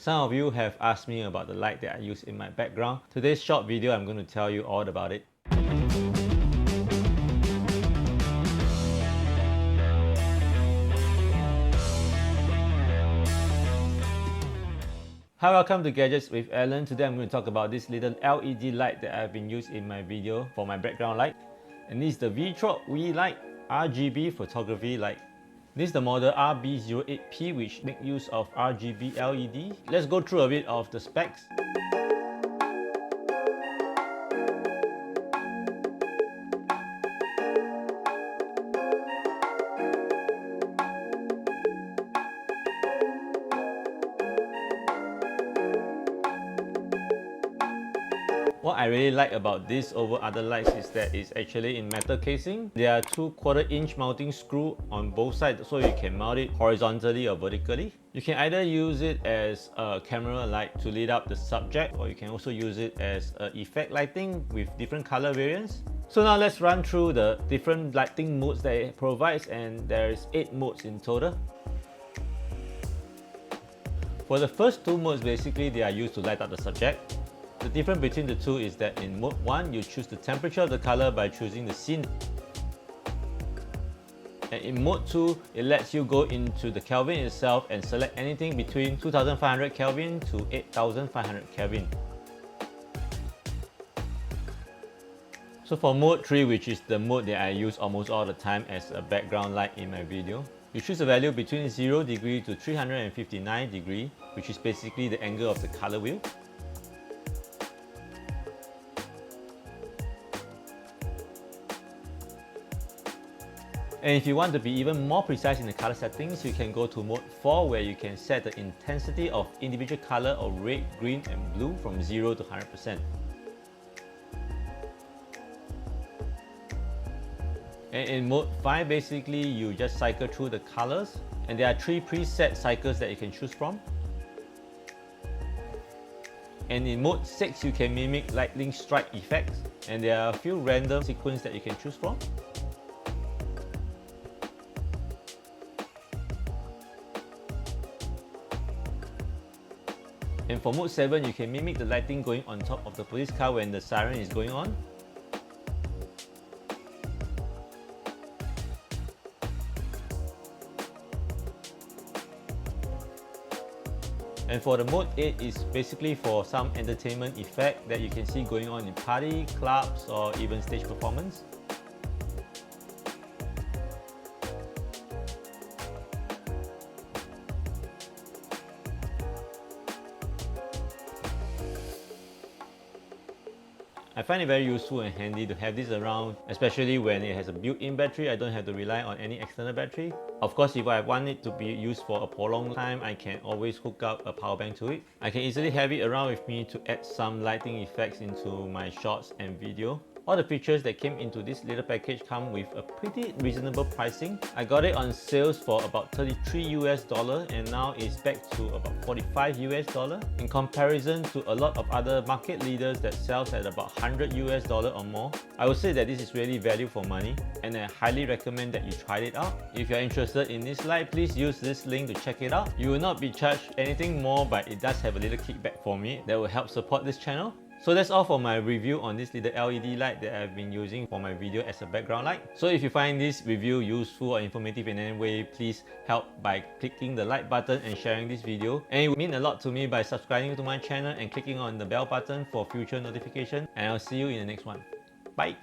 Some of you have asked me about the light that I use in my background. Today's short video, I'm going to tell you all about it. Hi, welcome to Gadgets with Alan. Today I'm going to talk about this little LED light that I've been using in my video for my background light. And this is the Viltrox WEEYLIFE RGB photography light. This is the model RB08P, which makes use of RGB LED. Let's go through a bit of the specs. What I really like about this over other lights is that it's actually in metal casing. There are two 1/4" mounting screws on both sides, so you can mount it horizontally or vertically. You can either use it as a camera light to lit up the subject, or you can also use it as effect lighting with different color variants. So now let's run through the different lighting modes that it provides, and there's 8 modes in total. For the first 2 modes, basically they are used to light up the subject. The difference between the two is that in mode 1, you choose the temperature of the color by choosing the scene. And in mode 2, it lets you go into the Kelvin itself and select anything between 2500 Kelvin to 8500 Kelvin. So for mode 3, which is the mode that I use almost all the time as a background light in my video, you choose a value between 0 degree to 359 degree, which is basically the angle of the color wheel. And if you want to be even more precise in the color settings, you can go to mode 4, where you can set the intensity of individual color of red, green and blue from 0 to 100%. And in mode 5, basically you just cycle through the colors, and there are 3 preset cycles that you can choose from. And in mode 6, you can mimic lightning strike effects, and there are a few random sequences that you can choose from. And for mode 7, you can mimic the lighting going on top of the police car when the siren is going on. And for the mode 8 is basically for some entertainment effect that you can see going on in party, clubs or even stage performance. I find it very useful and handy to have this around, especially when it has a built-in battery. I don't have to rely on any external battery. Of course, if I want it to be used for a prolonged time, I can always hook up a power bank to it. I can easily have it around with me to add some lighting effects into my shots and video. All the features that came into this little package come with a pretty reasonable pricing. I got it on sales for about $33 US, and now it's back to about $45 US. In comparison to a lot of other market leaders that sells at about $100 US or more, I would say that this is really value for money, and I highly recommend that you try it out. If you're interested in this light, please use this link to check it out. You will not be charged anything more, but it does have a little kickback for me that will help support this channel. So that's all for my review on this little LED light that I've been using for my video as a background light. So if you find this review useful or informative in any way, please help by clicking the like button and sharing this video. And it would mean a lot to me by subscribing to my channel and clicking on the bell button for future notification. And I'll see you in the next one. Bye!